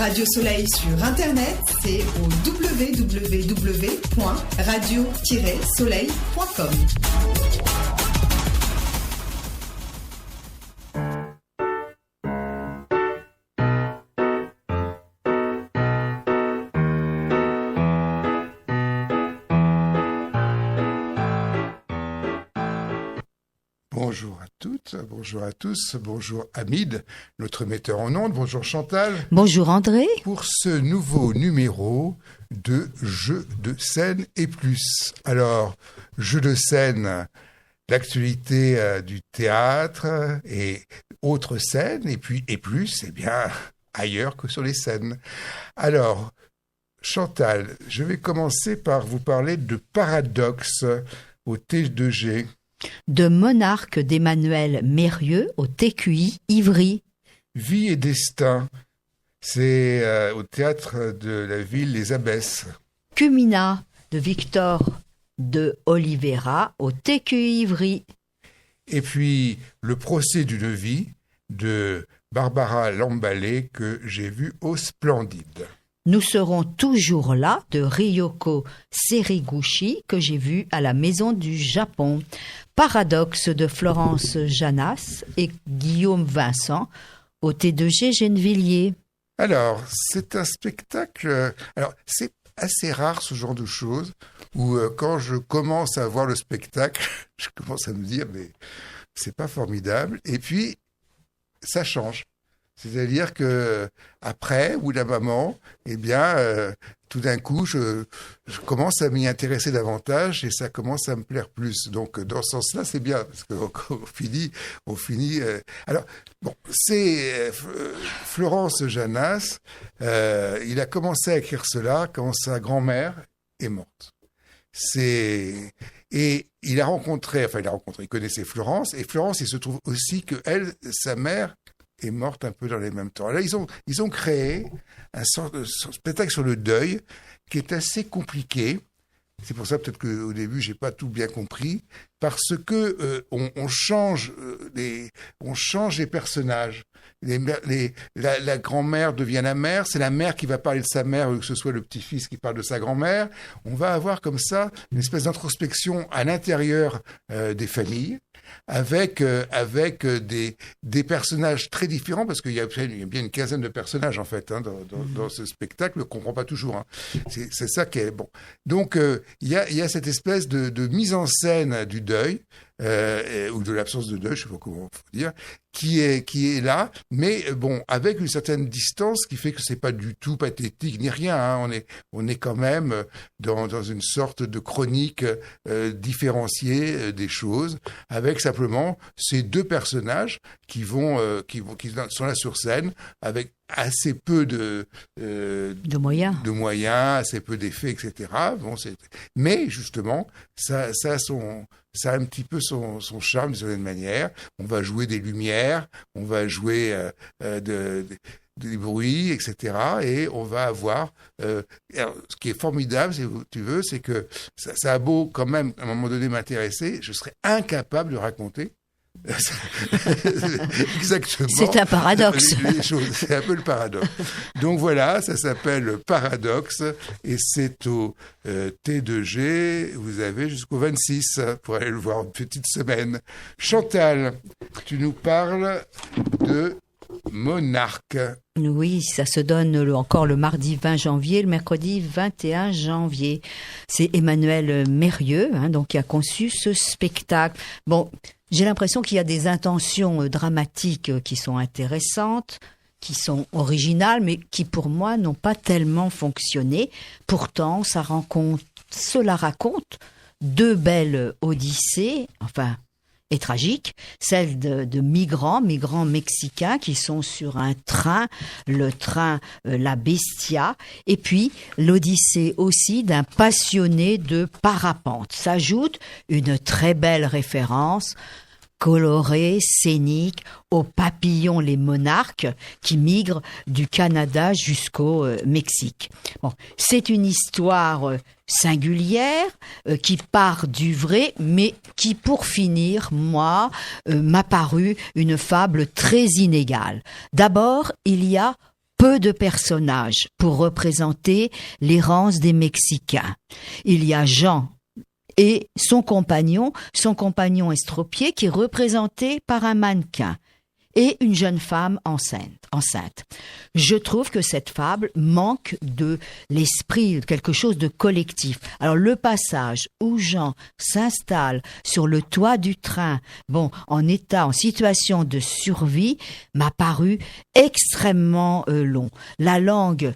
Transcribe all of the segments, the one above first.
Radio Soleil sur Internet, c'est au www.radio-soleil.com. Bonjour à toutes, bonjour à tous, bonjour Hamid, notre metteur en ondes, bonjour Chantal. Bonjour André. Pour ce nouveau numéro de Jeux de scène et plus. Alors, Jeux de scène, l'actualité du théâtre et autres scènes, et puis et plus, eh bien, ailleurs que sur les scènes. Alors, Chantal, je vais commencer par vous parler de Paradoxe au T2G. De Monarque d'Emmanuel Mérieux au TQI Ivry. Vie et destin, c'est au théâtre de la ville Les Abbesses. Cumina de Victor de Oliveira au TQI Ivry. Et puis le procès d'une vie de Barbara Lambalé que j'ai vu au Splendide. Nous serons toujours là de Ryoko Seriguchi que j'ai vu à la Maison du Japon. Paradoxe de Florence Janas et Guillaume Vincent au T2G Gennevilliers. Alors, c'est un spectacle... Alors, c'est assez rare ce genre de choses où quand je commence à voir le spectacle, je commence à me dire mais c'est pas formidable. Et puis, ça change. C'est-à-dire que après, ou la maman, eh bien, tout d'un coup, je commence à m'y intéresser davantage et ça commence à me plaire plus. Donc, dans ce sens-là, c'est bien parce qu'on finit. Alors, bon, c'est Florence Janas. Il a commencé à écrire cela quand sa grand-mère est morte. Et il connaissait Florence et Florence, il se trouve aussi que elle, sa mère, est morte un peu dans les mêmes temps. Là, ils ont créé un spectacle sur le deuil qui est assez compliqué. C'est pour ça peut-être qu'au début, j'ai pas tout bien compris, parce que on change les personnages. La grand-mère devient la mère, c'est la mère qui va parler de sa mère, que ce soit le petit-fils qui parle de sa grand-mère. On va avoir comme ça une espèce d'introspection à l'intérieur des familles, avec des personnages très différents, parce qu'il y a bien une quinzaine de personnages en fait dans ce spectacle, on ne comprend pas toujours. Hein. C'est ça qui est bon. Donc il y a cette espèce de mise en scène du deuil, ou de l'absence de deuil, je ne sais pas comment faut dire, qui est là, mais bon, avec une certaine distance qui fait que c'est pas du tout pathétique ni rien. Hein. On est quand même dans une sorte de chronique différenciée des choses, avec simplement ces deux personnages qui sont là sur scène avec assez peu de moyens, assez peu d'effets, etc. Bon, mais justement, ça a un petit peu son charme d'une certaine manière. On va jouer des lumières, on va jouer des bruits, etc. Et on va avoir... alors, ce qui est formidable, si tu veux, c'est que ça a beau quand même, à un moment donné, m'intéresser, je serais incapable de raconter exactement. C'est un paradoxe. Les choses, c'est un peu le paradoxe. Donc voilà, ça s'appelle Paradoxe et c'est au T2G. Vous avez jusqu'au 26 pour aller le voir, une petite semaine. Chantal, tu nous parles de Monarque. Oui, ça se donne encore le mardi 20 janvier, le mercredi 21 janvier. C'est Emmanuel Mérieux donc, qui a conçu ce spectacle. Bon, j'ai l'impression qu'il y a des intentions dramatiques qui sont intéressantes, qui sont originales, mais qui pour moi n'ont pas tellement fonctionné. Pourtant, cela raconte deux belles odyssées, et tragique, celle de migrants mexicains qui sont sur un train, le train La Bestia, et puis l'odyssée aussi d'un passionné de parapente. S'ajoute une très belle référence colorée, scénique, aux papillons les monarques qui migrent du Canada jusqu'au Mexique. Bon, c'est une histoire singulière qui part du vrai, mais qui, pour finir, m'a paru une fable très inégale. D'abord, il y a peu de personnages pour représenter l'errance des Mexicains. Il y a Jean et son compagnon estropié qui est représenté par un mannequin et une jeune femme enceinte. Je trouve que cette fable manque de l'esprit, de quelque chose de collectif. Alors le passage où Jean s'installe sur le toit du train, en situation de survie, m'a paru extrêmement long. La langue,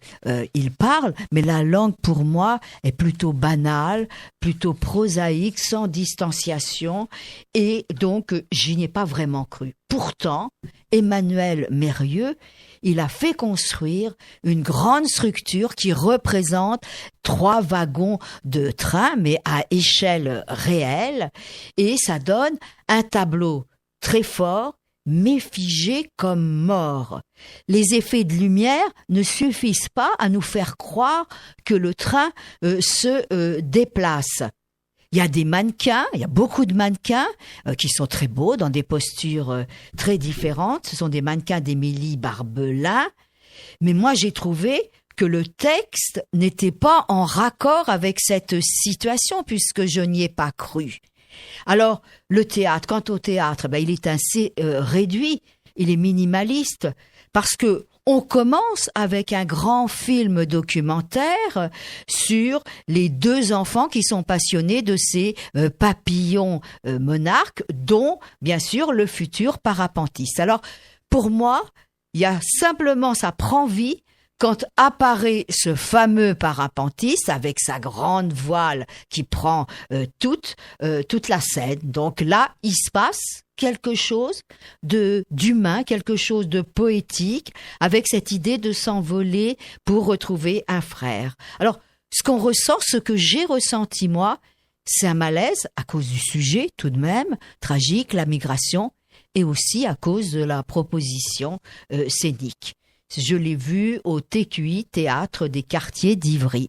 il parle, mais la langue pour moi est plutôt banale, plutôt prosaïque, sans distanciation, et donc j'y ai pas vraiment cru. Pourtant, Emmanuel Mérieux, il a fait construire une grande structure qui représente 3 wagons de train, mais à échelle réelle, et ça donne un tableau très fort, mais figé comme mort. Les effets de lumière ne suffisent pas à nous faire croire que le train se déplace. Il y a des mannequins, il y a beaucoup de mannequins qui sont très beaux, dans des postures très différentes. Ce sont des mannequins d'Émilie Barbelin. Mais moi, j'ai trouvé que le texte n'était pas en raccord avec cette situation, puisque je n'y ai pas cru. Alors, le théâtre, quant au théâtre, il est assez réduit, il est minimaliste, parce que on commence avec un grand film documentaire sur les 2 enfants qui sont passionnés de ces papillons monarques, dont, bien sûr, le futur parapentiste. Alors, pour moi, il y a simplement, ça prend vie quand apparaît ce fameux parapentiste avec sa grande voile qui prend toute la scène. Donc là, il se passe quelque chose d'humain, quelque chose de poétique, avec cette idée de s'envoler pour retrouver un frère. Alors, ce qu'on ressent, ce que j'ai ressenti moi, c'est un malaise à cause du sujet tout de même, tragique, la migration, et aussi à cause de la proposition scénique. Je l'ai vu au TQI, Théâtre des Quartiers d'Ivry.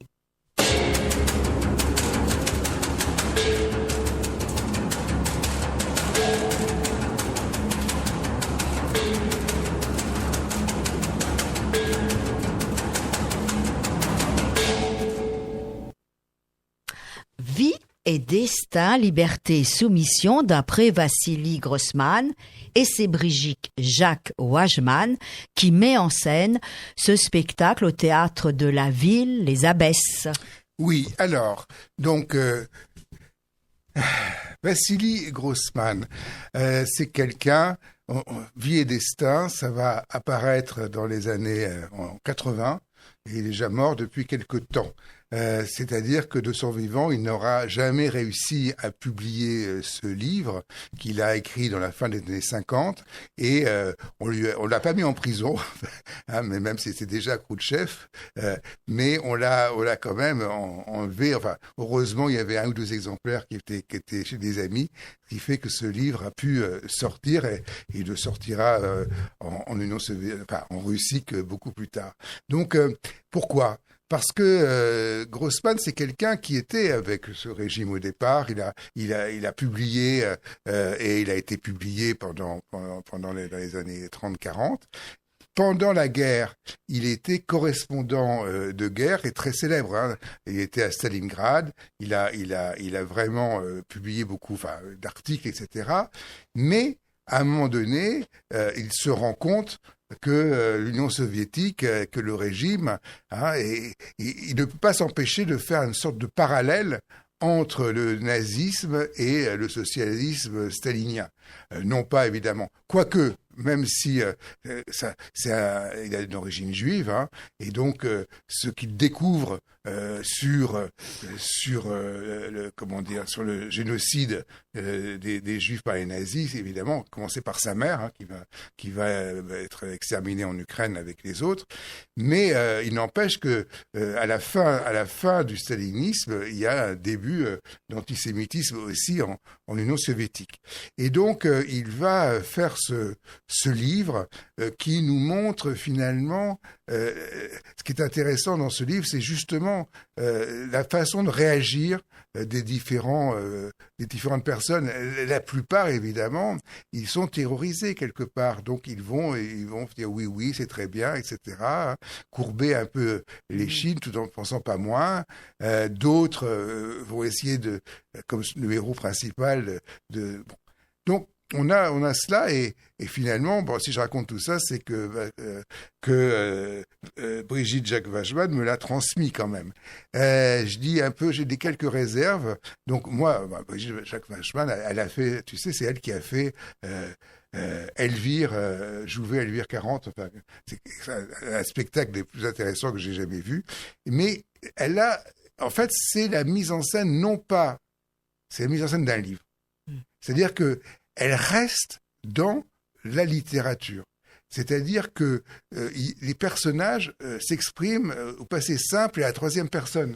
Vie et destin, liberté et soumission, d'après Vassili Grossman, et c'est Brigitte Jacques Wajman qui met en scène ce spectacle au Théâtre de la Ville, Les Abbesses. Oui, alors, donc, Vassili Grossman, c'est quelqu'un, Vie et destin, ça va apparaître dans les années 80, et il est déjà mort depuis quelque temps. C'est-à-dire que de son vivant, il n'aura jamais réussi à publier ce livre qu'il a écrit dans la fin des années 50 et on l'a pas mis en prison, hein, mais même si c'était déjà Khrouchtchev, mais on l'a quand même enlevé. Enfin, heureusement, il y avait 1 ou 2 exemplaires qui étaient chez des amis, ce qui fait que ce livre a pu sortir et il sortira en Union soviétique, enfin, en Russie que beaucoup plus tard. Donc, pourquoi ? Parce que Grossman, c'est quelqu'un qui était avec ce régime au départ. Il a publié et il a été publié pendant les années 30-40. Pendant la guerre, il était correspondant de guerre et très célèbre. Hein. Il était à Stalingrad. Il a vraiment publié beaucoup, d'articles, etc. Mais à un moment donné, il se rend compte que l'Union soviétique, que le régime, il ne peut pas s'empêcher de faire une sorte de parallèle entre le nazisme et le socialisme stalinien. Non pas évidemment, quoique, même si il a une origine juive, hein, et donc ce qu'il découvre sur le génocide des Juifs par les nazis, évidemment, commencer par sa mère, hein, qui va être exterminée en Ukraine avec les autres, mais il n'empêche que à la fin du stalinisme, il y a un début d'antisémitisme aussi en Union soviétique. Et donc il va faire ce livre qui nous montre finalement, ce qui est intéressant dans ce livre, c'est justement la façon de réagir des différentes personnes. La plupart, évidemment, ils sont terrorisés quelque part, donc ils vont dire oui, c'est très bien, etc. Courber un peu les chines tout en pensant pas moins. D'autres vont essayer comme le héros principal, donc on a cela et finalement, si je raconte tout ça, c'est que Brigitte Jacques-Wageman me l'a transmis quand même. Je dis un peu, j'ai quelques réserves. Donc moi, Brigitte Jacques-Wageman, elle a fait, tu sais, c'est elle qui a fait Elvire, Jouvet, Elvire 40. Enfin, c'est un spectacle des plus intéressants que j'ai jamais vu. Mais en fait, c'est la mise en scène, c'est la mise en scène d'un livre. C'est-à-dire que elle reste dans la littérature. C'est-à-dire que les personnages s'expriment au passé simple et à la troisième personne.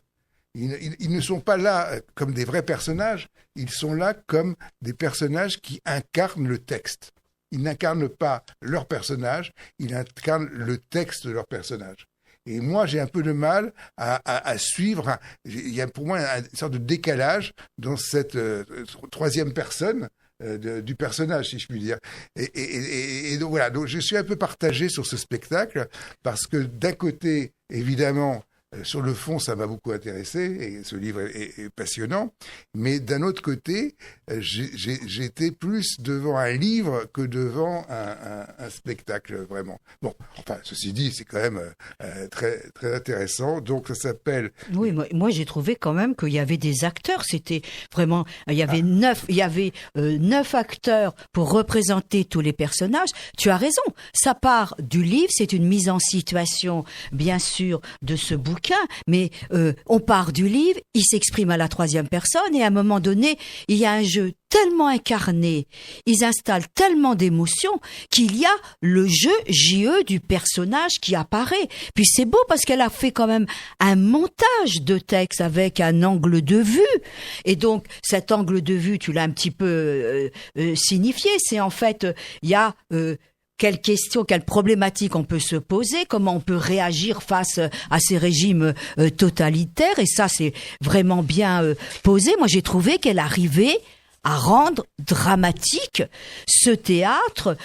Ils ne sont pas là comme des vrais personnages, ils sont là comme des personnages qui incarnent le texte. Ils n'incarnent pas leur personnage, ils incarnent le texte de leur personnage. Et moi, j'ai un peu de mal à suivre. Il y a pour moi une sorte de décalage dans cette troisième personne du personnage, si je puis dire. Et donc voilà, donc je suis un peu partagé sur ce spectacle, parce que d'un côté, évidemment, sur le fond, ça m'a beaucoup intéressé, et ce livre est passionnant, mais d'un autre côté, j'étais plus devant un livre que devant un spectacle, vraiment. Bon, enfin, ceci dit, c'est quand même très, très intéressant, donc ça s'appelle... Oui, moi j'ai trouvé quand même qu'il y avait des acteurs, c'était vraiment... Il y avait neuf acteurs pour représenter tous les personnages. Tu as raison, ça part du livre, c'est une mise en situation, bien sûr, de ce bouquin, mais on part du livre, il s'exprime à la troisième personne et à un moment donné, il y a un jeu tellement incarné, ils installent tellement d'émotions qu'il y a le jeu JE du personnage qui apparaît. Puis c'est beau parce qu'elle a fait quand même un montage de texte avec un angle de vue. Et donc cet angle de vue, tu l'as un petit peu signifié, c'est en fait, il y a... quelles questions, quelles problématiques on peut se poser, comment on peut réagir face à ces régimes totalitaires. Et ça, c'est vraiment bien posé. Moi, j'ai trouvé qu'elle arrivait à rendre dramatique ce théâtre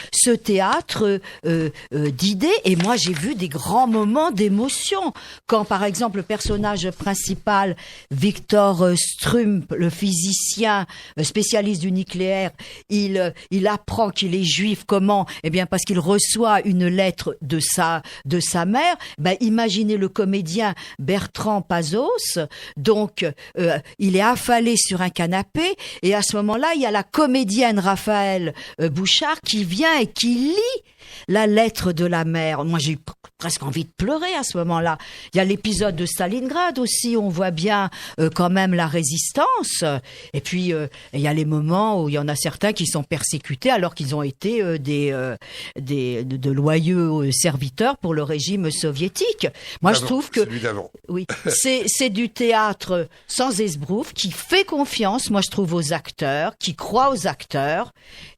d'idées. Et moi, j'ai vu des grands moments d'émotion. Quand, par exemple, le personnage principal, Victor Strump, le physicien spécialiste du nucléaire, il apprend qu'il est juif. Comment? Eh bien, parce qu'il reçoit une lettre de sa mère. Ben, imaginez le comédien Bertrand Pazos. Donc, il est affalé sur un canapé et à ce moment-là, il y a la comédienne Raphaël Bouchard qui vient et qui lit la lettre de la mère. Moi, j'ai eu presque envie de pleurer à ce moment-là. Il y a l'épisode de Stalingrad aussi, on voit bien quand même la résistance. Et puis, il y a les moments où il y en a certains qui sont persécutés alors qu'ils ont été de loyaux serviteurs pour le régime soviétique. Moi, je trouve que oui, c'est du théâtre sans esbrouffe qui fait confiance, moi je trouve, aux acteurs, qui croit aux acteurs.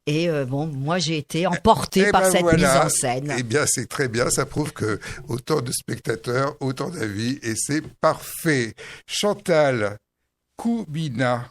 Et moi j'ai été emportée par cette mise en scène. Eh bien, c'est très bien, ça prouve que autant de spectateurs, autant d'avis, et c'est parfait. Chantal, Koumina,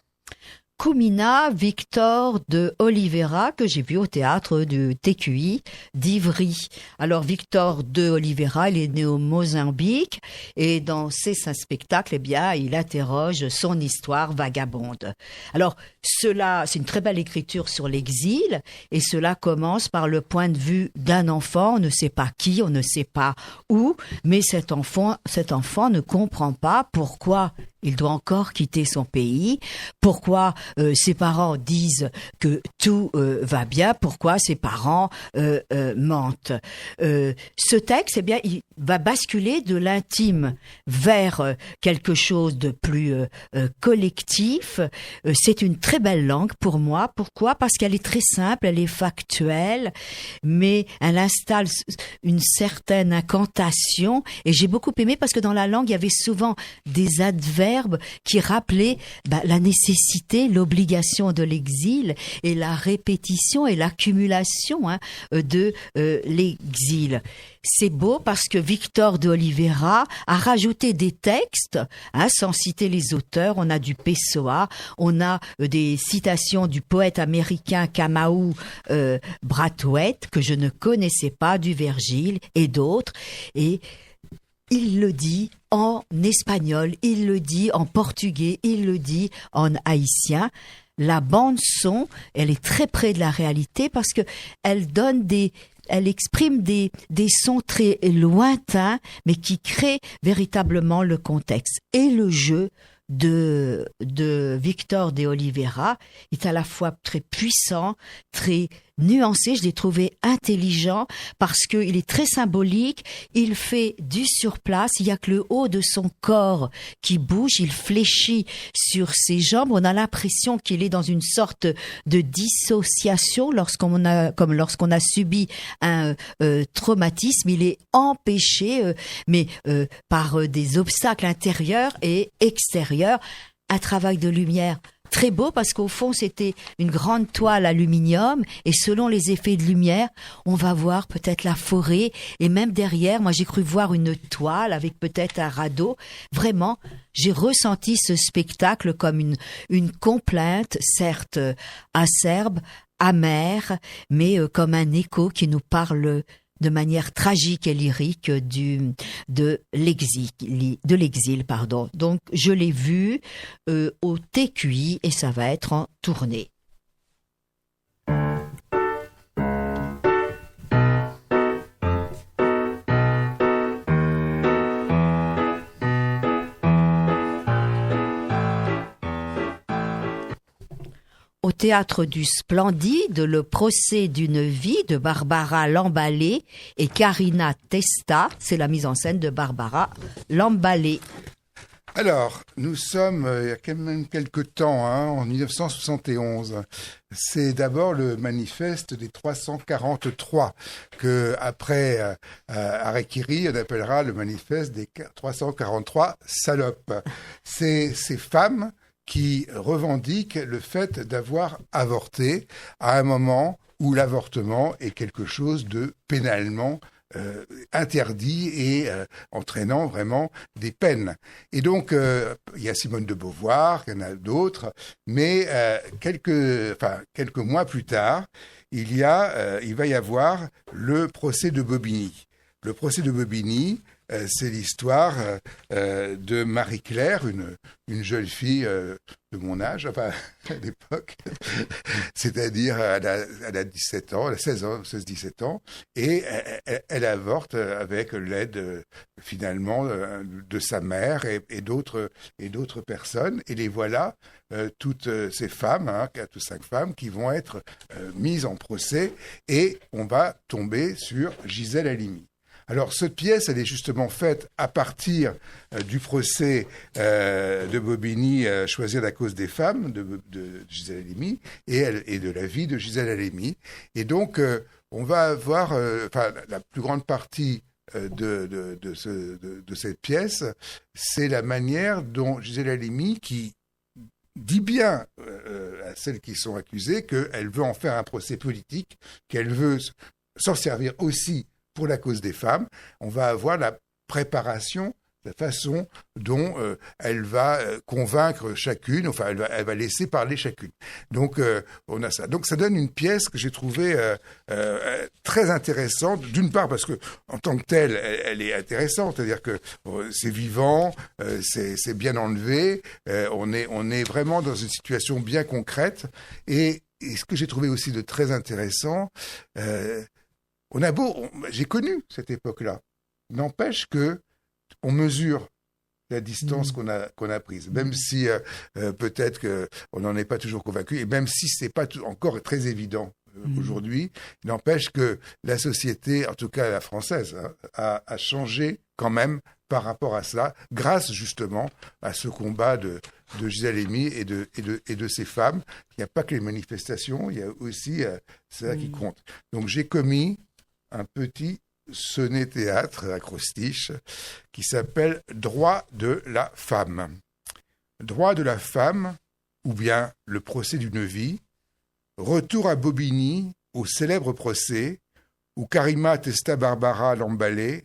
Victor de Oliveira, que j'ai vu au théâtre du TQI d'Ivry. Alors, Victor de Oliveira, il est né au Mozambique et dans ses spectacles, eh bien, il interroge son histoire vagabonde. Alors, c'est une très belle écriture sur l'exil et cela commence par le point de vue d'un enfant. On ne sait pas qui, on ne sait pas où, mais cet enfant ne comprend pas pourquoi il doit encore quitter son pays, pourquoi ses parents disent que tout va bien, pourquoi ses parents mentent. Ce texte, eh bien, va basculer de l'intime vers quelque chose de plus collectif. C'est une très belle langue pour moi. Pourquoi? Parce qu'elle est très simple, elle est factuelle, mais elle installe une certaine incantation. Et j'ai beaucoup aimé parce que dans la langue, il y avait souvent des adverbes qui rappelaient la nécessité, l'obligation de l'exil et la répétition et l'accumulation de l'exil. C'est beau parce que Victor de Oliveira a rajouté des textes, sans citer les auteurs. On a du Pessoa, on a des citations du poète américain Kamau Brathwaite, que je ne connaissais pas, du Virgile et d'autres. Et il le dit en espagnol, il le dit en portugais, il le dit en haïtien. La bande son, elle est très près de la réalité parce que elle exprime des sons très lointains, mais qui créent véritablement le contexte. Et le jeu de Victor de Oliveira est à la fois très puissant, très nuancé. Je l'ai trouvé intelligent parce que il est très symbolique. Il fait du surplace. Il y a que le haut de son corps qui bouge. Il fléchit sur ses jambes. On a l'impression qu'il est dans une sorte de dissociation lorsqu'on a subi un traumatisme. Il est empêché, mais par des obstacles intérieurs et extérieurs. Un travail de lumière très beau parce qu'au fond c'était une grande toile aluminium et selon les effets de lumière on va voir peut-être la forêt et même derrière, moi j'ai cru voir une toile avec peut-être un radeau. Vraiment, j'ai ressenti ce spectacle comme une complainte, certes acerbe, amère, mais comme un écho qui nous parle de manière tragique et lyrique de l'exil. Donc, je l'ai vu au TQI et ça va être en tournée. Au Théâtre du Splendide, le procès d'une vie de Barbara Lambalé et Karina Testa. C'est la mise en scène de Barbara Lambalé. Alors, nous sommes il y a quand même quelques temps, en 1971. C'est d'abord le manifeste des 343 que, après Harakiri, on appellera le manifeste des 343 salopes. C'est ces femmes qui revendiquent le fait d'avoir avorté à un moment où l'avortement est quelque chose de pénalement interdit et entraînant vraiment des peines. Et donc, il y a Simone de Beauvoir, il y en a d'autres, mais quelques mois plus tard, il va y avoir le procès de Bobigny. Le procès de Bobigny, c'est l'histoire de Marie-Claire, une jeune fille de mon âge, enfin, à l'époque, c'est-à-dire elle a 17 ans, elle a 16-17 ans, et elle avorte avec l'aide, finalement, de sa mère et d'autres personnes. Et les voilà, toutes ces femmes, 4 ou 5 femmes, qui vont être mises en procès, et on va tomber sur Gisèle Halimi. Alors, cette pièce, elle est justement faite à partir du procès de Bobigny, Choisir la cause des femmes, de Gisèle Halimi, et de la vie de Gisèle Halimi. Et donc, on va avoir la plus grande partie de cette pièce, c'est la manière dont Gisèle Halimi, qui dit bien à celles qui sont accusées qu'elle veut en faire un procès politique, qu'elle veut s'en servir aussi pour la cause des femmes. On va avoir la préparation, la façon dont elle va convaincre chacune, enfin elle va laisser parler chacune. Donc on a ça. Donc ça donne une pièce que j'ai trouvée très intéressante, d'une part parce que en tant que telle, elle est intéressante, c'est-à-dire que c'est vivant, c'est bien enlevé, on est vraiment dans une situation bien concrète. Et ce que j'ai trouvé aussi de très intéressant, j'ai connu cette époque-là. N'empêche que on mesure la distance qu'on a prise, même si peut-être qu'on n'en est pas toujours convaincu, et même si c'est pas encore très évident aujourd'hui. Il n'empêche que la société, en tout cas la française, a changé quand même par rapport à cela, grâce justement à ce combat de Gisèle Halimi et de ces femmes. Il n'y a pas que les manifestations, il y a aussi ça qui compte. Donc j'ai commis un petit sonnet-théâtre acrostiche qui s'appelle « Droit de la femme ». Droit de la femme, ou bien le procès d'une vie, retour à Bobigny, au célèbre procès, où Karima Testa Barbara Lambalé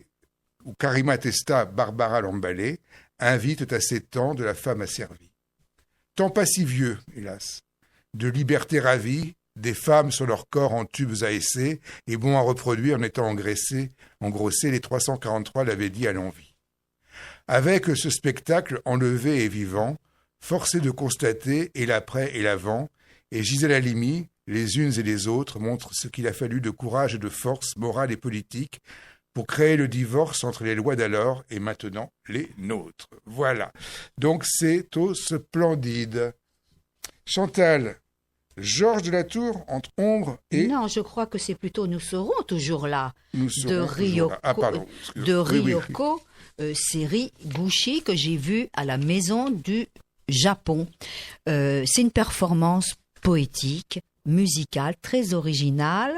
invite à 7 ans de la femme asservie. Temps pas si vieux, hélas, de liberté ravie, des femmes sur leur corps en tubes à essai et bons à reproduire en étant engrossés, les 343 l'avaient dit à l'envi. Avec ce spectacle enlevé et vivant, forcé de constater et l'après et l'avant, et Gisèle Halimi, les unes et les autres, montrent ce qu'il a fallu de courage et de force morale et politique pour créer le divorce entre les lois d'alors et maintenant les nôtres. Voilà. Donc c'est au Splendide. Chantal, Georges de la Tour, entre ombre et... Non, je crois que c'est plutôt Nous serons toujours là. Nous serons de toujours Ryoko, là. Ah, pardon. de Ryoko Seri-Guchi que j'ai vu à la Maison du Japon. C'est une performance poétique, musicale, très originale,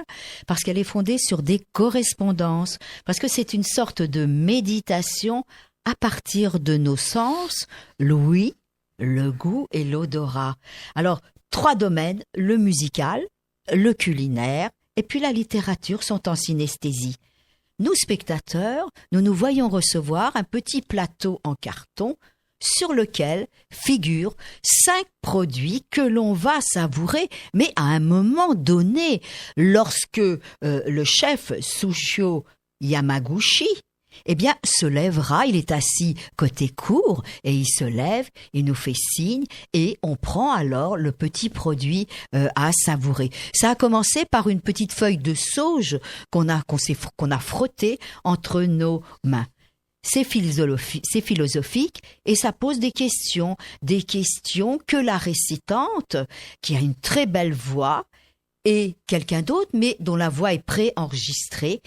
parce qu'elle est fondée sur des correspondances, parce que c'est une sorte de méditation à partir de nos sens, l'ouïe, le goût et l'odorat. Alors, 3 domaines, le musical, le culinaire et puis la littérature sont en synesthésie. Nous, spectateurs, nous nous voyons recevoir un petit plateau en carton sur lequel figurent 5 produits que l'on va savourer, mais à un moment donné, lorsque le chef Sushio Yamaguchi se lèvera, il est assis côté cour, et il se lève, il nous fait signe, et on prend alors le petit produit à savourer. Ça a commencé par une petite feuille de sauge qu'on a frottée entre nos mains. C'est philosophique et ça pose des questions que la récitante, qui a une très belle voix, et quelqu'un d'autre, mais dont la voix est préenregistrée,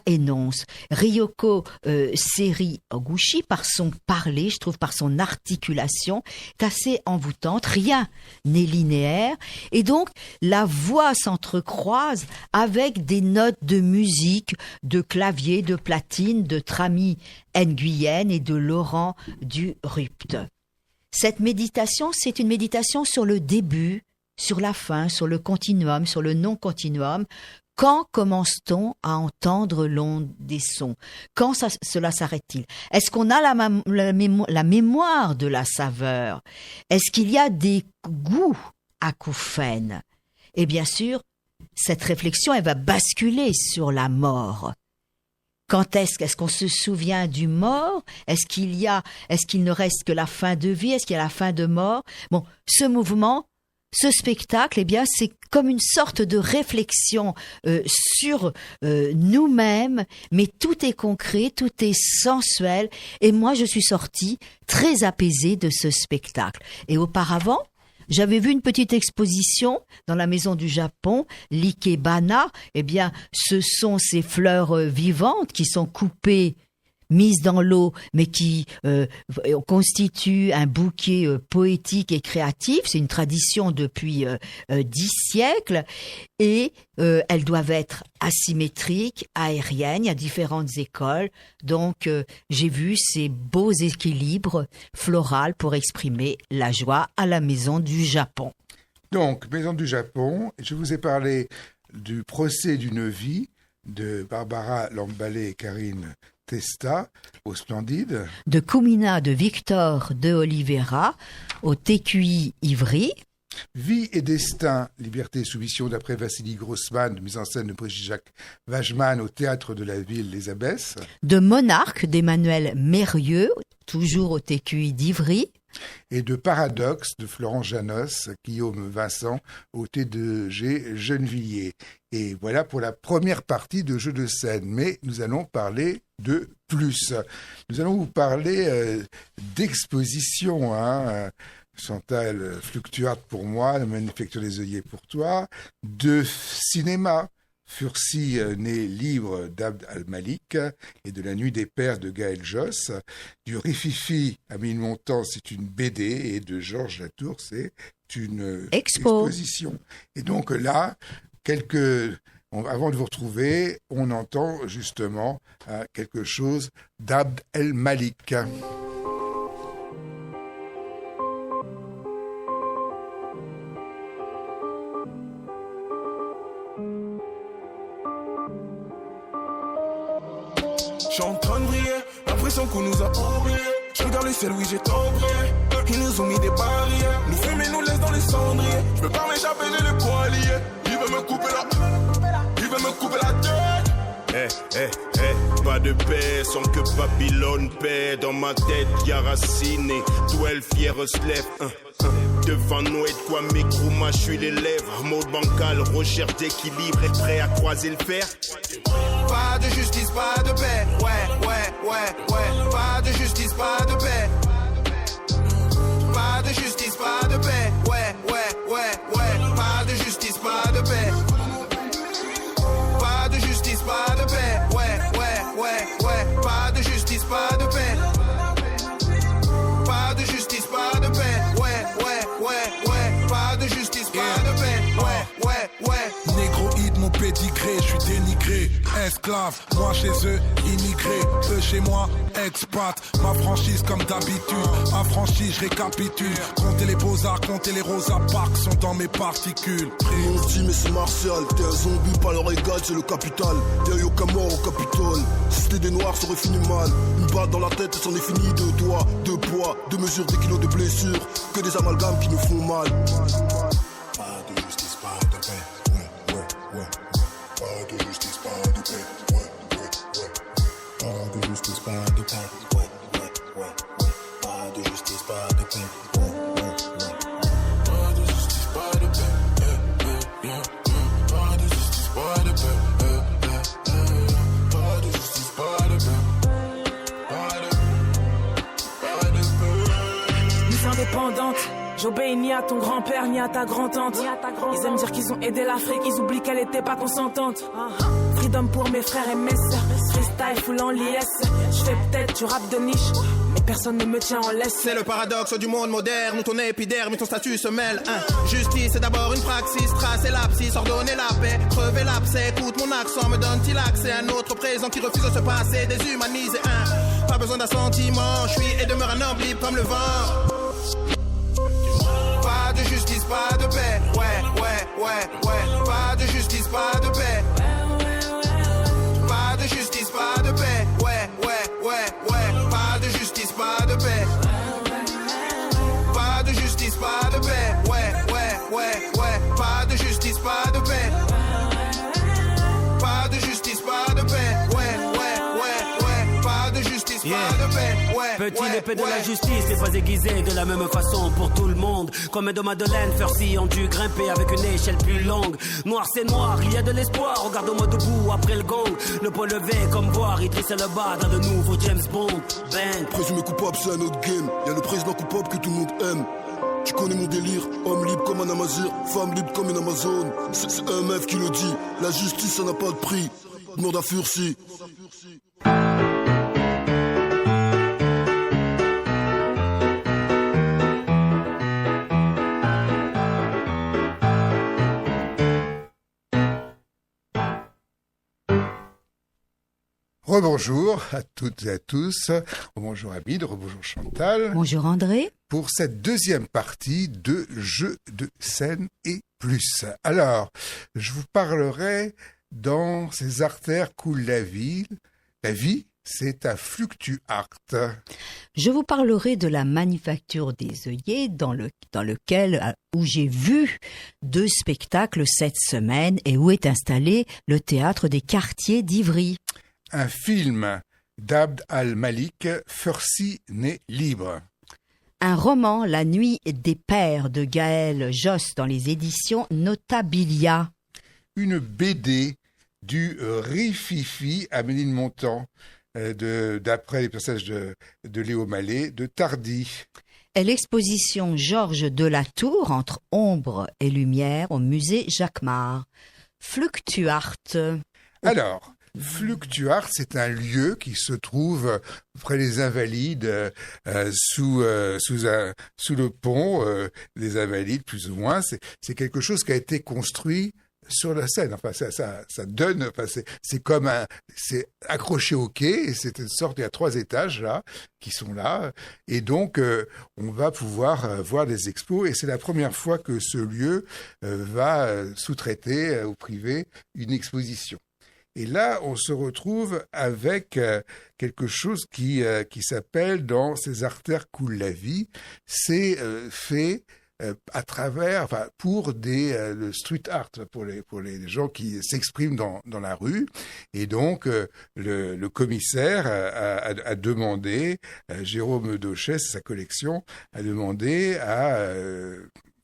énonce. Ryoko Seri-Guchi, par son parler, je trouve, par son articulation, est assez envoûtante. Rien n'est linéaire. Et donc, la voix s'entrecroise avec des notes de musique, de clavier, de platine, de Trami Nguyen et de Laurent Durupt. Cette méditation, c'est une méditation sur le début, sur la fin, sur le continuum, sur le non-continuum. Quand commence-t-on à entendre l'onde des sons? Quand cela s'arrête-t-il? Est-ce qu'on a la mémoire de la saveur? Est-ce qu'il y a des goûts acouphènes? Et bien sûr, cette réflexion, elle va basculer sur la mort. Quand est-ce qu'on se souvient du mort? Est-ce qu'il ne reste que la fin de vie? Est-ce qu'il y a la fin de mort? Bon, ce mouvement, ce spectacle, c'est comme une sorte de réflexion sur nous-mêmes, mais tout est concret, tout est sensuel, et moi je suis sortie très apaisée de ce spectacle. Et auparavant, j'avais vu une petite exposition dans la Maison du Japon, l'ikebana. Ce sont ces fleurs vivantes qui sont coupées, mises dans l'eau, mais qui constituent un bouquet poétique et créatif. C'est une tradition depuis 10 siècles, et elles doivent être asymétriques, aériennes. Il y a différentes écoles, donc j'ai vu ces beaux équilibres floraux pour exprimer la joie à la Maison du Japon. Donc, Maison du Japon, je vous ai parlé du procès d'une vie de Barbara Lambalé et Karine Testa, au Splendide. De Kumina de Victor de Oliveira, au TQI Ivry. Vie et destin, liberté et soumission d'après Vassili Grossman, mise en scène de Brigitte-Jacques Wageman au Théâtre de la Ville des Abbesses. De Monarque d'Emmanuel Mérieux, toujours au TQI d'Ivry. Et de Paradoxe de Florent Janos, Guillaume Vincent, au T2G Gennevilliers. Et voilà pour la première partie de Jeux de scène. Mais nous allons parler de plus. Nous allons vous parler d'exposition. Chantal, Fluctuart pour moi, La manufacture des œillets pour toi. De cinéma, Fursi né libre d'Abd al-Malik et de La nuit des pères de Gaël Josse. Du Rififi à Ménilmontant, c'est une BD, et de Georges Latour, c'est une exposition. Et donc là, avant de vous retrouver, on entend justement quelque chose d'Abd al-Malik. J'suis en train de briller, l'impression qu'on nous a oubliés. Je regarde le ciel, oui j'ai tant brillé. Ils nous ont mis des barrières, nous fument et nous laissent dans les cendriers. Je peux pas m'échapper, j'ai le poing lié. Il veut me couper la tête. Pas de paix sans que Babylone paie. Dans ma tête y'a Racine et 12 fiers se lèvent. Devant nous et de quoi Nkrumah, je suis les lèvres. Mode bancal, recherche d'équilibre et prêt à croiser le fer. Pas de justice, pas de paix. Ouais. Pas de justice, pas de paix. Pas de justice, pas de paix. Ouais. Pas de justice, pas de paix. Pas de justice, pas de paix. Ouais. Pas de justice, pas de paix. Pas de justice, pas de paix. Ouais. Pas de justice, pas de paix. Ouais. Négroïde, mon pédigré, je suis dénigré. Esclave, moi chez eux, immigré. Eux chez moi, expat. Ma franchise comme d'habitude. Affranchi, je récapitule. Comptez les beaux-arts, comptez les Rosa Parks sont dans mes particules. On se dit mais c'est martial. T'es un zombie, pas leur égal, c'est le capital. Y'a eu aucun mort au Capitole. Si c'était des noirs, ça aurait fini mal. Une balle dans la tête, c'en est fini. 2 doigts, 2 poids, 2 mesures, des kilos de blessures. Que des amalgames qui nous font mal. Pas de justice, pas de paix. Ouais. Pas de justice, pas de paix. Ouais. Pas de justice, pas de paix. Ouais. Pas de justice, pas de paix. Ouais. Pas de justice, pas de paix. Pas de justice, pas de paix. Pas de justice, pas de paix. Nous indépendantes. J'obéis ni à ton grand-père ni à ta grand-tante. Ils aiment dire qu'ils ont aidé l'Afrique, ils oublient qu'elle était pas consentante. Freedom pour mes frères et mes sœurs. Freestyle full en liesse. Je fais peut-être du rap de niche, mais personne ne me tient en laisse. C'est le paradoxe du monde moderne où ton épiderme et ton statut se mêlent. Justice c'est d'abord une praxis, tracer l'abscisse, ordonner la paix, crever l'abcès. Écoute mon accent, me donne-t-il accès à un autre présent qui refuse de se passer, déshumaniser. Pas besoin d'un sentiment, je suis et demeure un homme libre comme le vent. Pas de justice, pas de paix. Ouais. Pas de justice, pas de paix. Pas de justice, pas de paix. Ouais. Pas de justice, pas de paix. Pas de justice, pas de paix. Ouais. Pas de justice, pas de paix. Pas de justice, pas de paix. Ouais. Pas de justice, pas de paix. Petit l'épée de la justice n'est pas aiguisée de la même façon pour tout le monde. Comme un de Madeleine, Fursi ont dû grimper avec une échelle plus longue. Noir c'est noir, il y a de l'espoir. Regarde-moi debout après le gong. Le poing levé comme voir Idriss Elba dans le nouveau James Bond. Bang. Présumé coupable, c'est un autre game. Y'a le président coupable que tout le monde aime. Tu connais mon délire, homme libre comme un Amazir, femme libre comme une Amazone. C'est un meuf qui le dit, la justice ça n'a pas de prix. Demande à Fursi. Rebonjour à toutes et à tous. Bonjour Hamid, rebonjour Chantal. Bonjour André. Pour cette deuxième partie de Jeux de scène et plus. Alors, je vous parlerai dans ces artères coule la vie. La vie, c'est un Fluctuart. Je vous parlerai de la manufacture des œillets où j'ai vu 2 spectacles cette semaine et où est installé le théâtre des quartiers d'Ivry. Un film d'Abd al-Malik, Fursi né libre. Un roman, La nuit des pères de Gaël Josse dans les éditions Notabilia. Une BD du Rififi à Ménilmontant, d'après les personnages de Léo Mallet, de Tardy. est l'exposition Georges Delatour entre ombre et lumière au musée Jacquemart. Fluctuart. Alors, Fluctuart, c'est un lieu qui se trouve près des Invalides, sous le pont des Invalides, plus ou moins. C'est quelque chose qui a été construit sur la Seine. Enfin, ça donne, enfin, c'est accroché au quai et c'est une sorte, il y a 3 étages là, qui sont là. Et donc, on va pouvoir voir des expos et c'est la première fois que ce lieu va sous-traiter au privé une exposition. Et là, on se retrouve avec quelque chose qui s'appelle « Dans ces artères coule la vie ». C'est fait à travers, enfin, pour le street art, pour les gens qui s'expriment dans la rue. Et donc, le commissaire a demandé, Jérôme Dauchet, sa collection, a demandé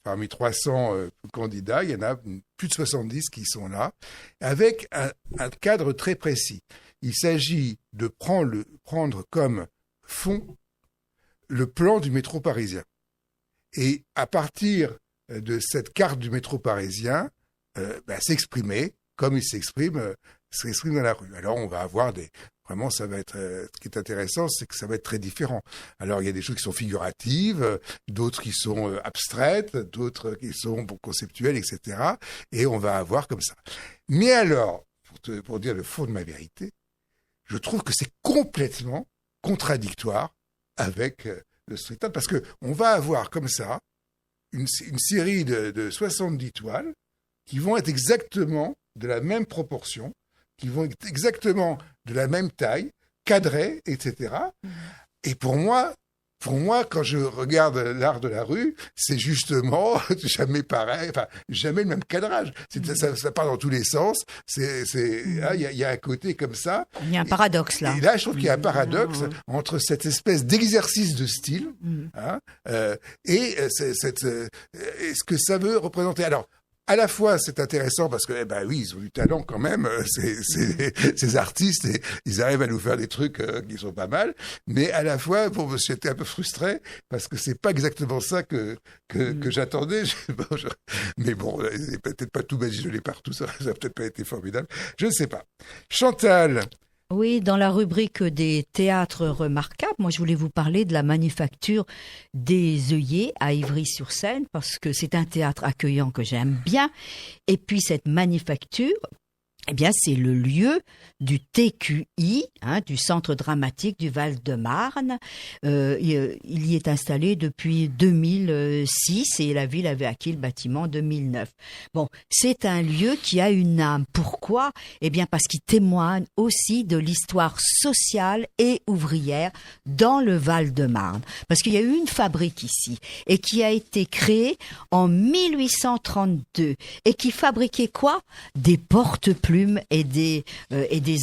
parmi 300 candidats, il y en a plus de 70 qui sont là, avec un cadre très précis. Il s'agit de prendre comme fond le plan du métro parisien. Et à partir de cette carte du métro parisien, s'exprimer comme il s'exprime dans la rue. Alors on va avoir vraiment, ça va être, ce qui est intéressant, c'est que ça va être très différent. Alors, il y a des choses qui sont figuratives, d'autres qui sont abstraites, d'autres qui sont conceptuelles, etc. Et on va avoir comme ça. Mais alors, pour dire le fond de ma vérité, je trouve que c'est complètement contradictoire avec le street art, parce que on va avoir comme ça une série de 70 toiles qui vont être exactement de la même proportion, qui vont être exactement de la même taille, cadrées, etc. Et pour moi, quand je regarde l'art de la rue, c'est justement jamais pareil, enfin, jamais le même cadrage. Ça part dans tous les sens. Il y a un côté comme ça. Il y a un paradoxe là. Et là, je trouve qu'il y a un paradoxe entre cette espèce d'exercice de style et ce que ça veut représenter. Alors, à la fois, c'est intéressant parce que, oui, ils ont du talent quand même, ces artistes, et ils arrivent à nous faire des trucs qui sont pas mal. Mais à la fois, j'étais un peu frustré parce que c'est pas exactement ça que j'attendais. Mais bon, peut-être pas tout badigeonné partout, ça a peut-être pas été formidable. Je ne sais pas. Chantal. Oui, dans la rubrique des théâtres remarquables, moi je voulais vous parler de la manufacture des œillets à Ivry-sur-Seine parce que c'est un théâtre accueillant que j'aime bien. Et puis cette manufacture, eh bien c'est le lieu du TQI, du Centre dramatique du Val-de-Marne. Il y est installé depuis 2006 et la ville avait acquis le bâtiment en 2009. Bon, c'est un lieu qui a une âme. Pourquoi ? Eh bien parce qu'il témoigne aussi de l'histoire sociale et ouvrière dans le Val-de-Marne. Parce qu'il y a eu une fabrique ici et qui a été créée en 1832 et qui fabriquait quoi ? Des porte-plumes et des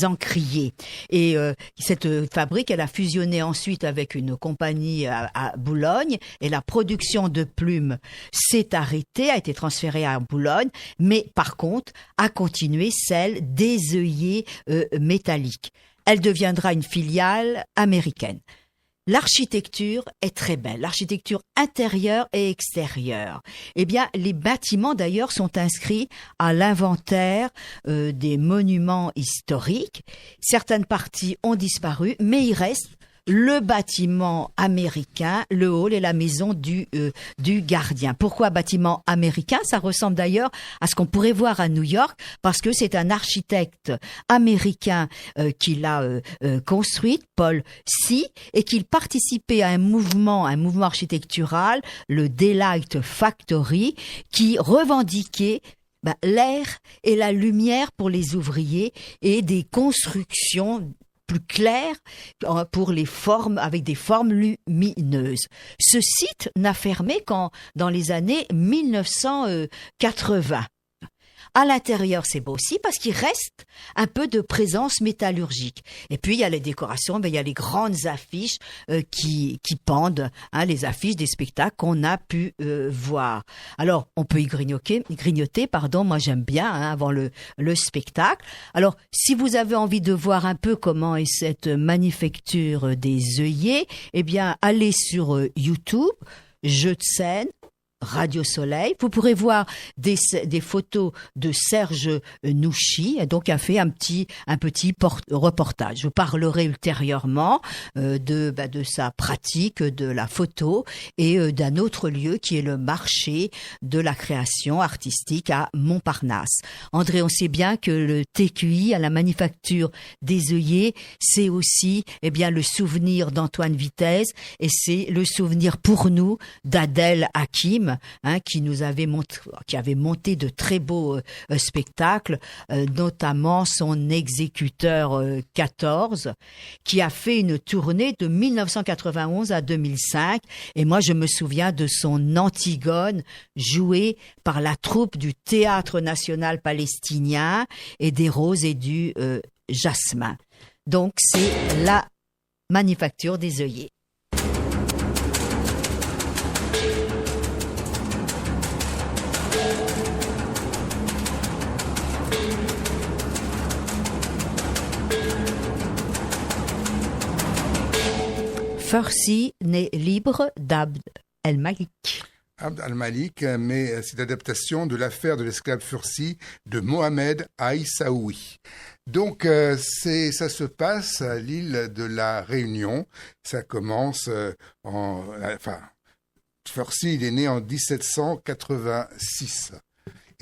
encriers. Et cette fabrique, elle a fusionné ensuite avec une compagnie à Boulogne et la production de plumes s'est arrêtée, a été transférée à Boulogne, mais par contre a continué celle des œillets métalliques. Elle deviendra une filiale américaine. L'architecture est très belle, l'architecture intérieure et extérieure. Eh bien, les bâtiments d'ailleurs sont inscrits à l'inventaire des monuments historiques. Certaines parties ont disparu, mais il reste le bâtiment américain, le hall et la maison du gardien. Pourquoi bâtiment américain ? Ça ressemble d'ailleurs à ce qu'on pourrait voir à New York parce que c'est un architecte américain qui l'a construite, Paul C, et qu'il participait à un mouvement architectural, le Daylight Factory, qui revendiquait l'air et la lumière pour les ouvriers et des constructions plus clair pour les formes, avec des formes lumineuses. Ce site n'a fermé qu'en dans les années 1980. À l'intérieur, c'est beau aussi parce qu'il reste un peu de présence métallurgique. Et puis, il y a les décorations, il y a les grandes affiches qui pendent, hein, les affiches des spectacles qu'on a pu voir. Alors, on peut y grignoter, moi j'aime bien, hein, avant le spectacle. Alors, si vous avez envie de voir un peu comment est cette manufacture des œillets, eh bien, allez sur YouTube, Jeux de scène, Radio Soleil. Vous pourrez voir des photos de Serge Nouchy, donc a fait un petit reportage. Je parlerai ultérieurement de sa pratique de la photo et d'un autre lieu qui est le marché de la création artistique à Montparnasse. André, on sait bien que le TQI à la manufacture des œillets, c'est aussi le souvenir d'Antoine Vitesse et c'est le souvenir pour nous d'Adèle Hakim, qui avait monté de très beaux spectacles, notamment son exécuteur 14, qui a fait une tournée de 1991 à 2005. Et moi, je me souviens de son Antigone jouée par la troupe du Théâtre national palestinien et des roses et du jasmin. Donc, c'est la manufacture des œillets. Farsi n'est libre d'Abd el-Malik. Abd al-Malik, mais c'est l'adaptation de l'affaire de l'esclave Fursi de Mohamed Aïssaoui. Donc, ça se passe à l'île de la Réunion. Ça commence Fursi, il est né en 1786.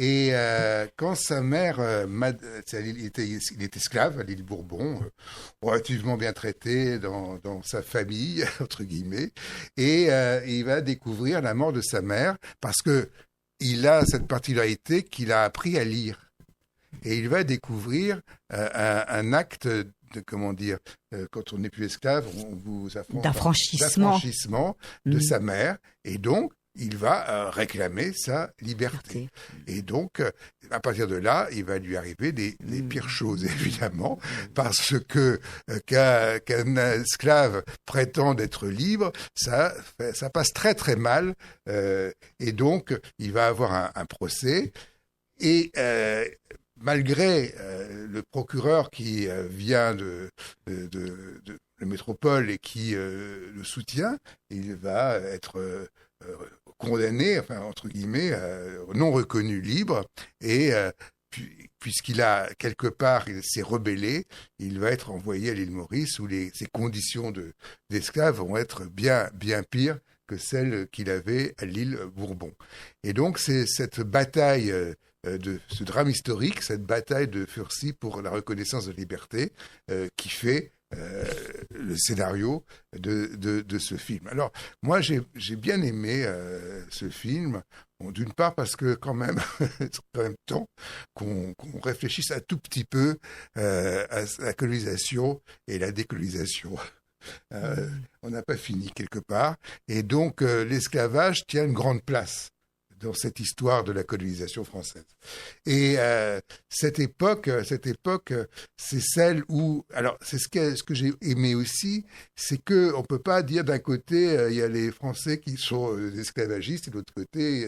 Et quand sa mère, il est esclave à l'île Bourbon, relativement bien traité dans sa famille, entre guillemets, et il va découvrir la mort de sa mère parce que il a cette particularité qu'il a appris à lire. Et il va découvrir un acte quand on n'est plus esclave, on vous affranchit d'affranchissement de sa mère, et donc il va réclamer sa liberté. Et donc, à partir de là, il va lui arriver des pires choses, évidemment, parce que qu'un esclave prétende être libre, ça passe très très mal. Et donc, il va avoir un procès. Et malgré le procureur qui vient de la métropole et qui le soutient, il va être condamné, entre guillemets, non reconnu libre, et puisqu'il a quelque part, il s'est rebellé, il va être envoyé à l'île Maurice où ses conditions d'esclave vont être bien pires que celles qu'il avait à l'île Bourbon. Et donc c'est cette bataille de ce drame historique, cette bataille de Fursi pour la reconnaissance de liberté qui fait le scénario de ce film. Alors, moi, j'ai bien aimé ce film, d'une part parce que quand même, c'est quand même temps qu'on réfléchisse un tout petit peu à la colonisation et la décolonisation. On n'a pas fini quelque part. Et donc, l'esclavage tient une grande place dans cette histoire de la colonisation française. Et cette époque, c'est celle où, alors c'est ce que j'ai aimé aussi, c'est que on peut pas dire d'un côté il y a les Français qui sont des esclavagistes et de l'autre côté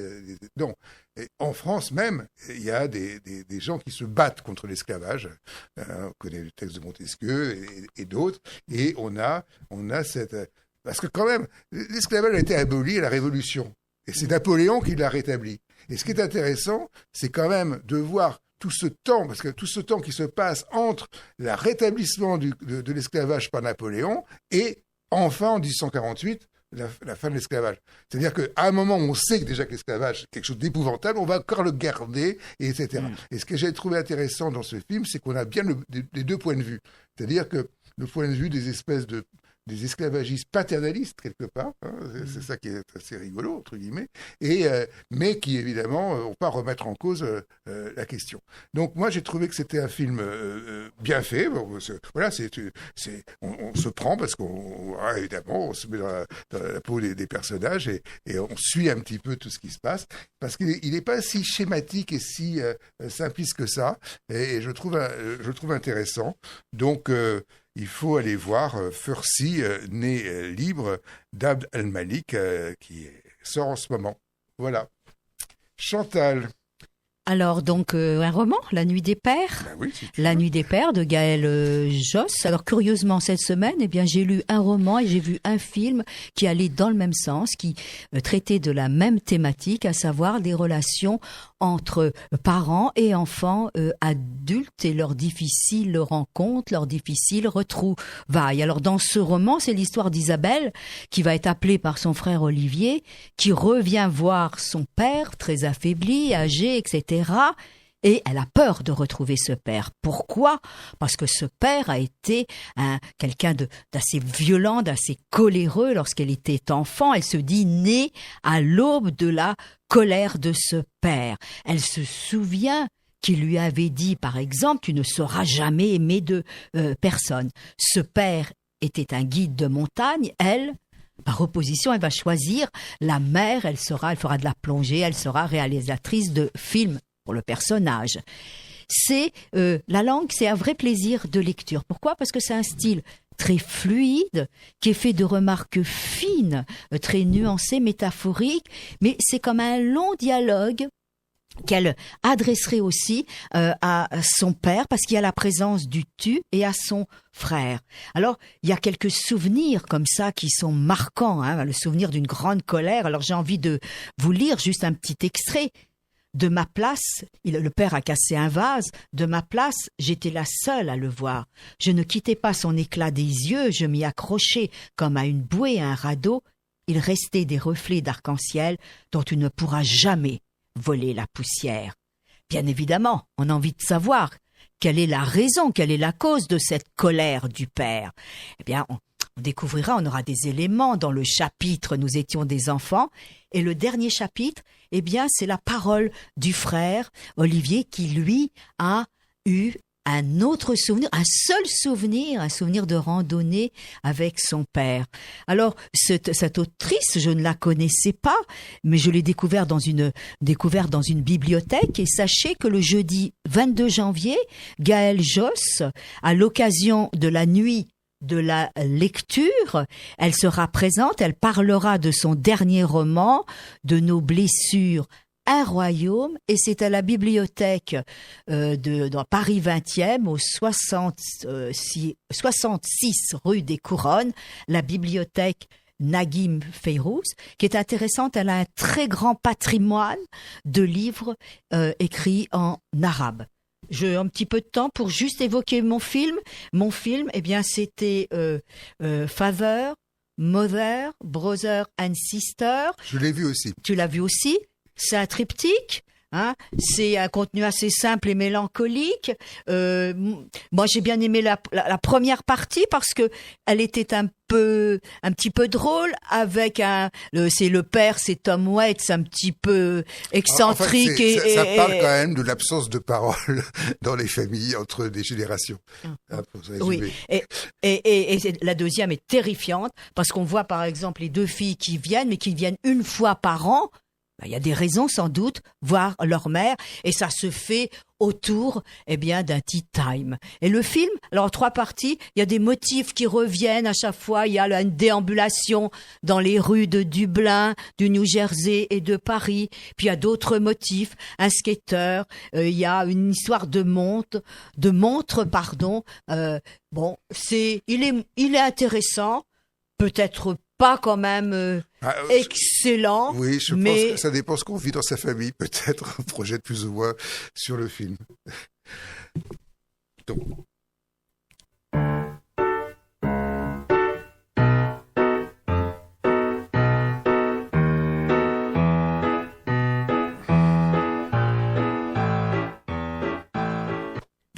non. Et en France même, il y a des gens qui se battent contre l'esclavage. On connaît le texte de Montesquieu et d'autres, et on a cette, parce que quand même l'esclavage a été aboli à la Révolution. Et c'est Napoléon qui l'a rétabli. Et ce qui est intéressant, c'est quand même de voir tout ce temps, parce que tout ce temps qui se passe entre le rétablissement de l'esclavage par Napoléon et enfin en 1848, la fin de l'esclavage. C'est-à-dire qu'à un moment où on sait déjà que l'esclavage est quelque chose d'épouvantable, on va encore le garder, et etc. Et ce que j'ai trouvé intéressant dans ce film, c'est qu'on a bien les deux points de vue. C'est-à-dire que le point de vue des espèces de des esclavagistes paternalistes quelque part, hein, c'est ça qui est assez rigolo entre guillemets, mais qui évidemment n'ont pas à remettre en cause la question. Donc moi j'ai trouvé que c'était un film bien fait. Bon, voilà, on se prend parce évidemment on se met dans la peau des personnages et on suit un petit peu tout ce qui se passe parce qu'il n'est pas si schématique et si simpliste que ça, et je trouve intéressant. Donc il faut aller voir Fursi, né libre, d'Abd al-Malik, qui sort en ce moment. Voilà. Chantal. Alors donc un roman, La Nuit des Pères. Ben oui, La Nuit des Pères de Gaël Josse. Alors curieusement cette semaine, j'ai lu un roman et j'ai vu un film qui allait dans le même sens, qui traitait de la même thématique, à savoir des relations entre parents et enfants adultes et leurs difficiles rencontres, leurs difficiles retrouvailles. Alors dans ce roman, c'est l'histoire d'Isabelle qui va être appelée par son frère Olivier, qui revient voir son père très affaibli, âgé, etc. Et elle a peur de retrouver ce père. Pourquoi ? Parce que ce père a été quelqu'un d'assez violent, d'assez coléreux lorsqu'elle était enfant. Elle se dit née à l'aube de la colère de ce père. Elle se souvient qu'il lui avait dit, par exemple, « Tu ne seras jamais aimé de personne ». Ce père était un guide de montagne. Elle, par opposition, elle va choisir la mer, elle fera de la plongée, elle sera réalisatrice de films pour le personnage. C'est la langue, c'est un vrai plaisir de lecture. Pourquoi ? Parce que c'est un style très fluide, qui est fait de remarques fines, très nuancées, métaphoriques, mais c'est comme un long dialogue qu'elle adresserait aussi à son père, parce qu'il y a la présence du tu, et à son frère. Alors, il y a quelques souvenirs comme ça qui sont marquants, hein, le souvenir d'une grande colère. Alors, j'ai envie de vous lire juste un petit extrait. De ma place, le père a cassé un vase, de ma place, j'étais la seule à le voir. Je ne quittais pas son éclat des yeux, je m'y accrochais comme à une bouée, à un radeau. Il restait des reflets d'arc-en-ciel dont tu ne pourras jamais voler la poussière. Bien évidemment, on a envie de savoir quelle est la raison, quelle est la cause de cette colère du père. Eh bien, on découvrira, on aura des éléments dans le chapitre « Nous étions des enfants ». Et le dernier chapitre, eh bien, c'est la parole du frère Olivier qui, lui, a eu un autre souvenir, un seul souvenir, un souvenir de randonnée avec son père. Alors, cette autrice, je ne la connaissais pas, mais je l'ai découverte dans une bibliothèque. Et sachez que le jeudi 22 janvier, Gaël Josse, à l'occasion de la nuit de la lecture, elle sera présente, elle parlera de son dernier roman, de nos blessures, un royaume, et c'est à la bibliothèque dans Paris 20e, au 66 rue des Couronnes, la bibliothèque Naguim Feyrouz, qui est intéressante. Elle a un très grand patrimoine de livres écrits en arabe. J'ai un petit peu de temps pour juste évoquer mon film. Mon film, eh bien, c'était Father, Mother, Brother and Sister. Je l'ai vu aussi. Tu l'as vu aussi ? C'est un triptyque. Hein, c'est un contenu assez simple et mélancolique. Moi, j'ai bien aimé la première partie parce que elle était un petit peu drôle avec c'est le père, c'est Tom Waits, un petit peu excentrique. En fait, ça parle quand même de l'absence de parole dans les familles entre des générations. Oui. Et la deuxième est terrifiante parce qu'on voit par exemple les deux filles qui viennent une fois par an. Il y a des raisons sans doute, voir leur mère, et ça se fait autour, d'un tea time. Et le film, alors 3 parties, il y a des motifs qui reviennent à chaque fois. Il y a une déambulation dans les rues de Dublin, du New Jersey et de Paris. Puis il y a d'autres motifs, un skater. Il y a une histoire de montre. Il est intéressant, peut-être pas quand même excellent. Oui, je pense que ça dépend ce qu'on vit dans sa famille. Peut-être on projette plus ou moins sur le film. Donc.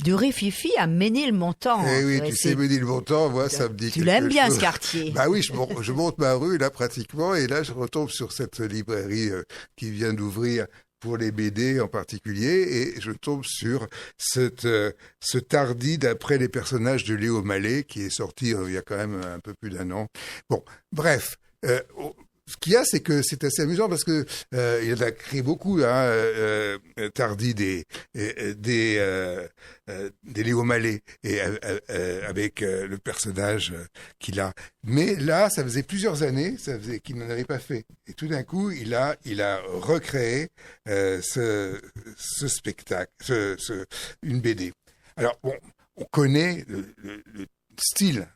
Du Rififi à Ménilmontant. Eh oui, tu sais, Ménilmontant, moi, ça me dit Tu l'aimes bien, chose. ce quartier. Bah oui, je monte ma rue, là, pratiquement, et là, je retombe sur cette librairie qui vient d'ouvrir pour les BD en particulier, et je tombe sur ce Tardy d'après les personnages de Léo Mallet, qui est sorti il y a quand même un peu plus d'1 an. Bon, bref, ce qu'il y a, c'est que c'est assez amusant parce que il en a créé beaucoup, Tardy des Léo Mallet et avec le personnage qu'il a. Mais là, ça faisait plusieurs années, qu'il n'en avait pas fait. Et tout d'un coup, il a recréé ce spectacle, une BD. Alors bon, on connaît le style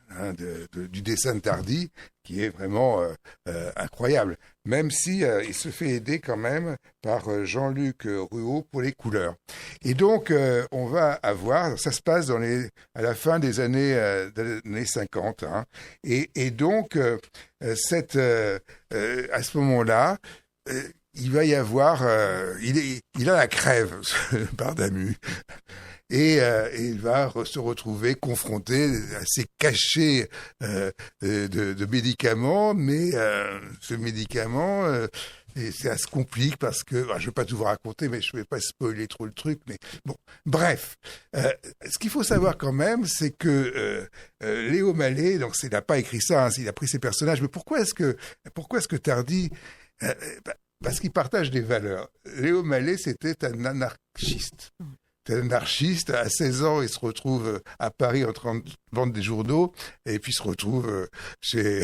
du dessin de Tardy, qui est vraiment incroyable, même si il se fait aider quand même par Jean-Luc Ruot pour les couleurs. Et donc, on va avoir, ça se passe à la fin des années 50, et donc, à ce moment-là, il va y avoir, il a la crève, Bardamu. Et il va se retrouver confronté à ces cachets de médicaments, mais ce médicament, ça se complique parce que, je vais pas tout vous raconter, mais je vais pas spoiler trop le truc, mais bon, bref. Ce qu'il faut savoir quand même, c'est que Léo Mallet, donc il n'a pas écrit ça, il a pris ses personnages, mais pourquoi est-ce que Tardy, parce qu'il partage des valeurs. Léo Mallet, c'était un anarchiste. Anarchiste, à 16 ans, il se retrouve à Paris en train de vendre des journaux, et puis se retrouve chez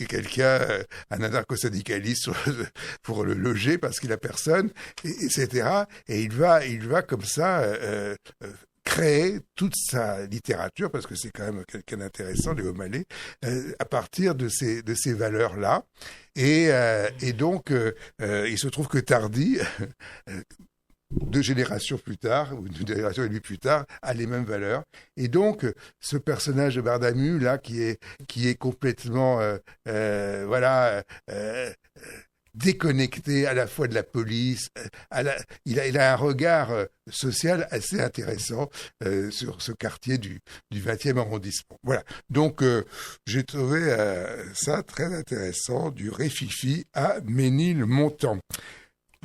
quelqu'un, un anarcho-syndicaliste, pour le loger parce qu'il a personne, etc. Et il va comme ça créer toute sa littérature, parce que c'est quand même quelqu'un d'intéressant, Léo Mallet, à partir de ces valeurs-là. Et donc, il se trouve que Tardy, 2 générations plus tard, ou 2 générations et demie plus tard, a les mêmes valeurs. Et donc, ce personnage de Bardamu, là, qui est complètement, déconnecté à la fois de la police, il a un regard social assez intéressant sur ce quartier du 20e arrondissement. Voilà. Donc, j'ai trouvé ça très intéressant, du Rififi à Ménilmontant.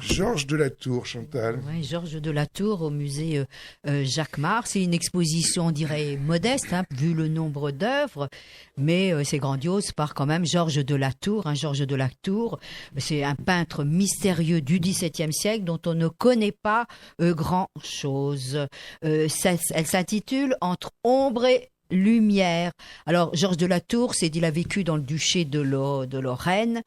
Georges Delatour, Chantal. Oui, Georges Delatour au musée Jacquemart. C'est une exposition, on dirait, modeste, vu le nombre d'œuvres, mais c'est grandiose par quand même Georges Delatour. Georges Delatour, c'est un peintre mystérieux du XVIIe siècle dont on ne connaît pas grand-chose. Elle s'intitule « Entre ombre et lumière ». Alors, Georges Delatour, il a vécu dans le duché de Lorraine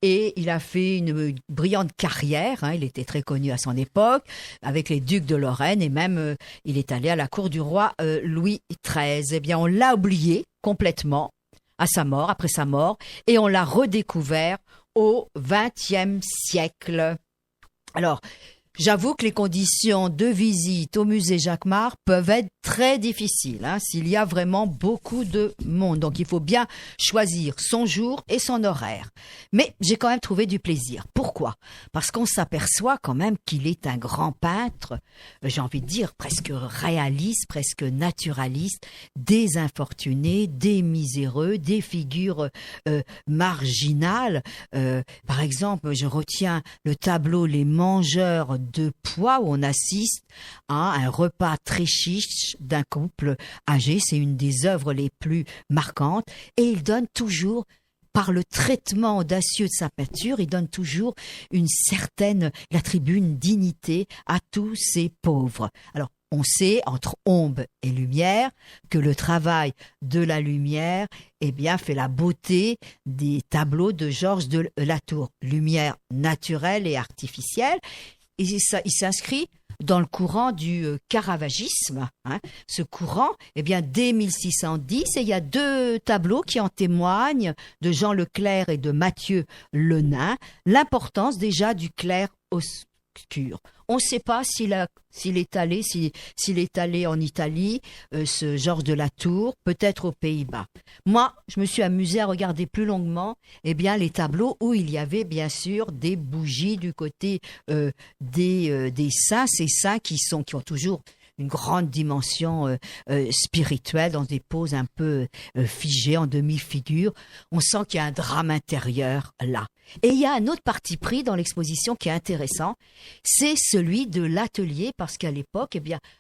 et il a fait une brillante carrière. Il était très connu à son époque avec les ducs de Lorraine et même il est allé à la cour du roi Louis XIII. Eh bien, on l'a oublié complètement après sa mort, et on l'a redécouvert au XXe siècle. Alors, j'avoue que les conditions de visite au musée Jacquemart peuvent être très difficiles, s'il y a vraiment beaucoup de monde. Donc, il faut bien choisir son jour et son horaire. Mais j'ai quand même trouvé du plaisir. Pourquoi ? Parce qu'on s'aperçoit quand même qu'il est un grand peintre, j'ai envie de dire presque réaliste, presque naturaliste, des infortunés, des miséreux, des figures marginales. Par exemple, je retiens le tableau « Les mangeurs de pois » où on assiste à un repas très chiche d'un couple âgé. C'est une des œuvres les plus marquantes et il donne toujours, par le traitement audacieux de sa peinture, il donne toujours il attribue une dignité à tous ces pauvres. Alors, on sait, entre ombre et lumière, que le travail de la lumière, fait la beauté des tableaux de Georges Delatour. Lumière naturelle et artificielle. Et il s'inscrit dans le courant du caravagisme. Ce courant, dès 1610, et il y a 2 tableaux qui en témoignent, de Jean Leclerc et de Mathieu Lenain, l'importance déjà du clair obscur. On ne sait pas s'il est allé en Italie, ce Georges Delatour, peut-être aux Pays-Bas. Moi, je me suis amusée à regarder plus longuement les tableaux où il y avait bien sûr des bougies du côté des saints, ces saints qui ont toujours une grande dimension spirituelle, dans des poses un peu figées, en demi-figure. On sent qu'il y a un drame intérieur là. Et il y a un autre parti pris dans l'exposition qui est intéressant, c'est celui de l'atelier, parce qu'à l'époque,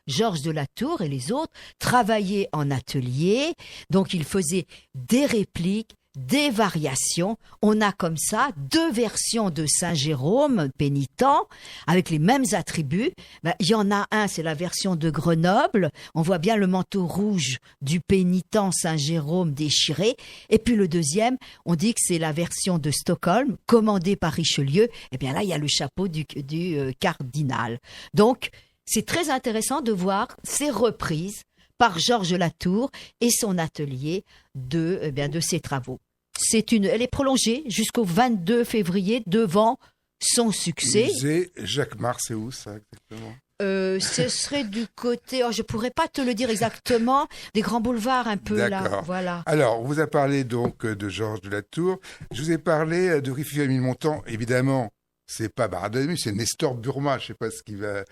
Georges de la Tour et les autres travaillaient en atelier, donc ils faisaient des répliques, des variations. On a comme ça 2 versions de Saint Jérôme pénitent avec les mêmes attributs. Il y en a un, c'est la version de Grenoble. On voit bien le manteau rouge du pénitent Saint Jérôme déchiré. Et puis le deuxième, on dit que c'est la version de Stockholm, commandée par Richelieu. Et bien là, il y a le chapeau du cardinal. Donc, c'est très intéressant de voir ces reprises par Georges Latour et son atelier de ses travaux. Elle est prolongée jusqu'au 22 février devant son succès. Musée Jacques Mars, c'est où ça exactement? Ce serait du côté, je pourrais pas te le dire exactement, des grands boulevards un peu là. Voilà. Alors, on vous a parlé donc de Georges de la Tour. Je vous ai parlé de Riffy-Ménilmontant, évidemment. C'est pas Barthélemy, c'est Nestor Burma. Je sais pas ce qu'il m'a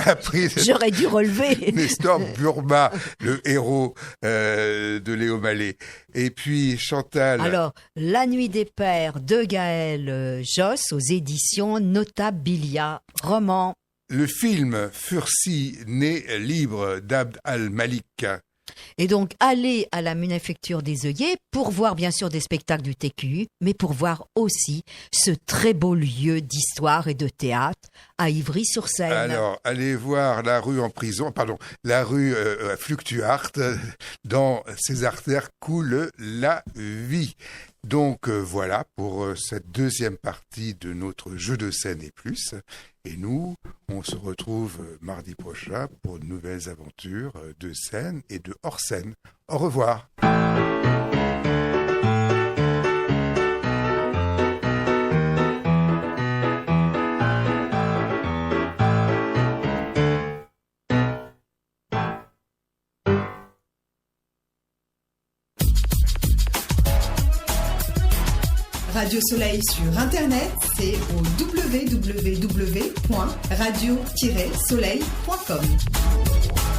appris. J'aurais dû relever. Nestor Burma, le héros de Léo Mallet. Et puis Chantal. Alors, La Nuit des Pères de Gaël Josse aux éditions Notabilia, roman. Le film Fursi, né libre d'Abd al-Malik. Et donc, aller à la Manufacture des œillets pour voir bien sûr des spectacles du TQU, mais pour voir aussi ce très beau lieu d'histoire et de théâtre à Ivry-sur-Seine. Alors, allez voir la rue Fluctuart, dans ses artères coule la vie. Donc voilà pour cette deuxième partie de notre jeu de scène et plus. Et nous, on se retrouve mardi prochain pour de nouvelles aventures de scène et de hors scène. Au revoir. Radio Soleil sur Internet, c'est au www.radio-soleil.com.